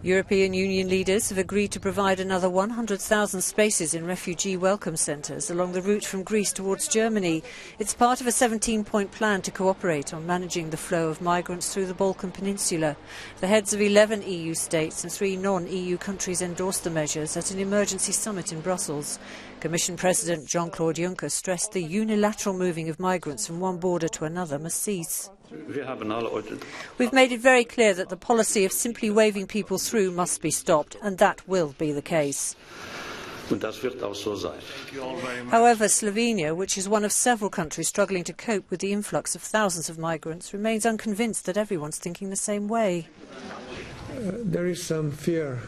European Union leaders have agreed to provide another 100,000 spaces in refugee welcome centres along the route from Greece towards Germany. It's part of a 17-point plan to cooperate on managing the flow of migrants through the Balkan Peninsula. The heads of 11 EU states and 3 non-EU countries endorsed the measures at an emergency summit in Brussels. Commission President Jean-Claude Juncker stressed the unilateral moving of migrants from one border to another must cease. We've made it very clear that the policy of simply waving people through must be stopped, and that will be the case. However, Slovenia, which is one of several countries struggling to cope with the influx of thousands of migrants, remains unconvinced that everyone's thinking the same way. There is some fear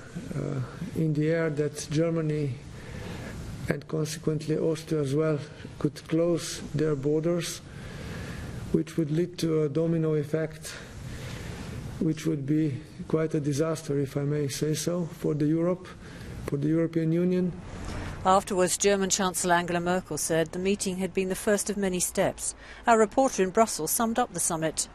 in the air that Germany and consequently Austria as well could close their borders, which would lead to a domino effect, which would be quite a disaster, if I may say so, for the European Union. Afterwards, German Chancellor Angela Merkel said the meeting had been the first of many steps. Our reporter in Brussels summed up the summit.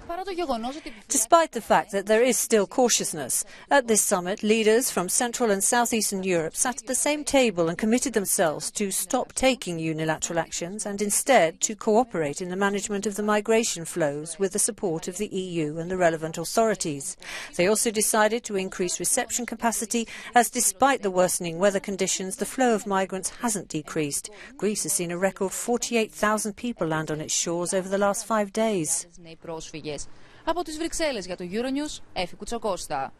Despite the fact that there is still cautiousness, at this summit, leaders from Central and Southeastern Europe sat at the same table and committed themselves to stop taking unilateral actions and instead to cooperate in the management of the migration flows with the support of the EU and the relevant authorities. They also decided to increase reception capacity as, despite the worsening weather conditions, the flow of migrants hasn't decreased. Greece has seen a record 48,000 people land on its shores over the last 5 days. Από τις Βρυξέλλες για το Euronews, Εφη Κουτσοκώστα.